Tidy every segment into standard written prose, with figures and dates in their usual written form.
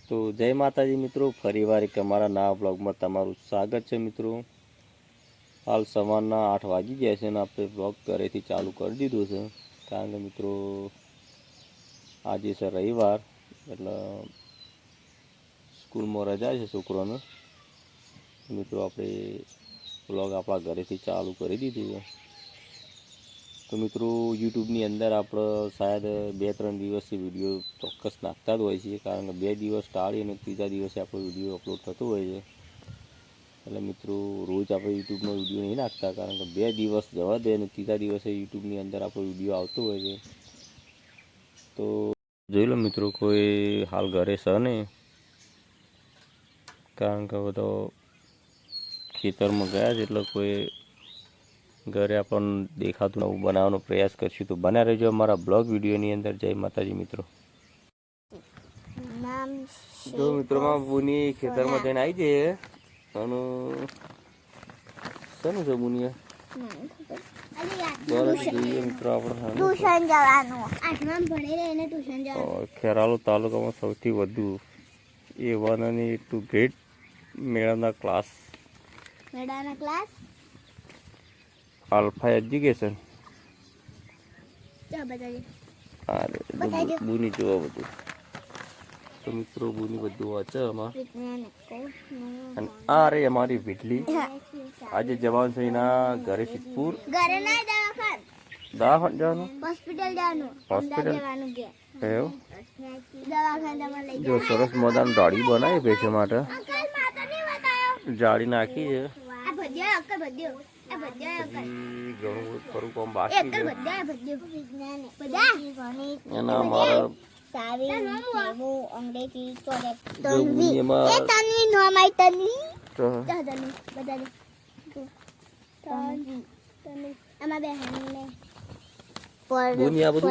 તો જય માતાજી મિત્રો, ફરીવાર એક અમારા નવા બ્લોગમાં તમારું સ્વાગત છે મિત્રો। હાલ સવારના 8 વાગી ગયા છે અને આપણે બ્લોગ ઘરેથી ચાલુ કરી દીધું છે, કારણ કે મિત્રો આજે છે રવિવાર, એટલે સ્કૂલમાં રજા છે છોકરોને। મિત્રો આપણે બ્લોગ આપણા ઘરેથી ચાલુ કરી દીધું છે। તો મિત્રો યુટ્યુબની અંદર આપણે શાયદ 2-3 દિવસથી વિડીયો ચોક્કસ નાખતા જ હોય છે, કારણ કે 2 દિવસ ટાળી અને ત્રીજા દિવસે આપણો વિડીયો અપલોડ થતો હોય છે। એટલે મિત્રો રોજ આપણે યુટ્યુબમાં વિડીયો નહીં નાખતા, કારણ કે 2 દિવસ જવા દે અને ત્રીજા દિવસે યુટ્યુબની અંદર આપણો વિડીયો આવતો હોય છે। તો જોઈ લો મિત્રો, કોઈ હાલ ઘરે છે નહીં, કારણ કે બધો ખેતરમાં ગયા છે, એટલે કોઈ ઘરે આપણને દેખાતું નવું બનાવવાનો પ્રયાસ કરશું। તો બના રહેજો અમારા બ્લોગ વિડીયોની અંદર। જય માતાજી મિત્રો। તો મિત્રોમાં બુની ખેતરમાં જઈને આવી જઈએ અને શાનું છે બુનિયા જોઈએ મિત્રો આપણે ખેરાલુ તાલુકામાં સૌથી વધુ A1 અને A2 ગ્રેડ મેળવનાર ક્લાસ આલ્ફા એજ્યુકેશન। બુની જોવા બધું તો મિત્રો બુની બધું વાંચે આમાં। અને આ રે અમારી વીટલી, આજે જવાનું છે એના ઘરે સિદ્ધપુર। દવાખાને જવાનું, હોસ્પિટલ એવું જો સરસ મજાનું જાળી બનાવી ભેંસો માટે, જાળી નાખી છે। ઘણું ખરું કામ બાકી છે એના અમારા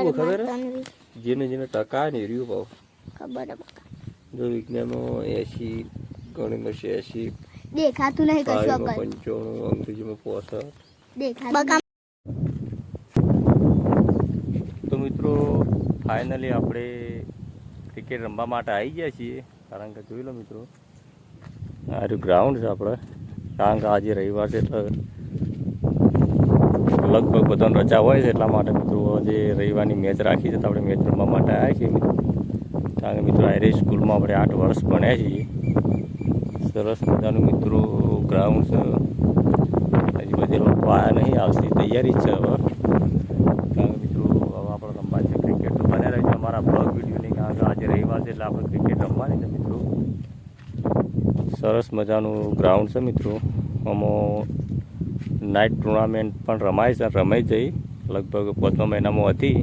ખબર જેને જેને ટકા ને રહ્યું ભાવ ખબર જો વિજ્ઞાનમાં 80, ગણિતમાં 86, દેખાતું નહીં, 95, અંગ્રેજીમાં 65 તો મિત્રો ફાઇનલી આપણે ક્રિકેટ રમવા માટે આવી ગયા છીએ, કારણ કે જોઈ લો મિત્રો આ ગ્રાઉન્ડ છે આપણે, કારણ કે આજે રવિવાર છે એટલે લગભગ બધાને રજા હોય છે, એટલા માટે મિત્રો આજે રવિવારની મેચ રાખી છે, તો આપણે મેચ રમવા માટે આવ્યા છીએ મિત્રો। કારણ કે મિત્રો આયરી સ્કૂલમાં આપણે 8 વર્ષ ભણ્યા છીએ। સરસ મજાનું મિત્રો ગ્રાઉન્ડ છે, હજી બધી લોકો આવ્યા નહીં, આવતી તૈયારી છે હવે, કારણ કે મિત્રો હવે આપણે રમવા છે ક્રિકેટ। તો બને રહેજો અમારા બ્લોગ વિડીયોની, કારણ કે આજે રવિવાર છે એટલે આપણે ક્રિકેટ રમવાની છે મિત્રો। સરસ મજાનું ગ્રાઉન્ડ છે મિત્રો, આમાં નાઇટ ટુર્નામેન્ટ પણ રમાય છે, રમાઈ જઈ લગભગ 5મા મહિનામાં હતી,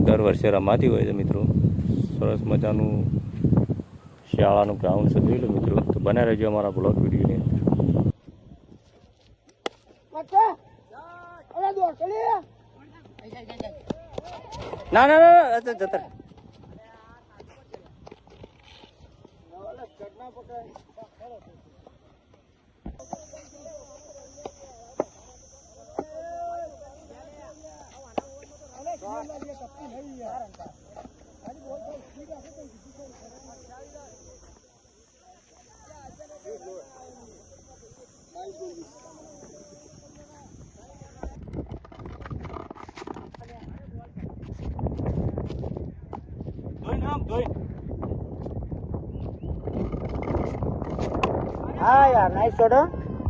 દર વર્ષે રમાતી હોય છે મિત્રો। સરસ મજાનું શાળાનું ગ્રાઉન્ડ છે, જોઈ લો મિત્રો। તો બને રહેજો અમારા બ્લોગ વિડીયોની અંદર। ના જતા हाँ यार नाइस शॉट।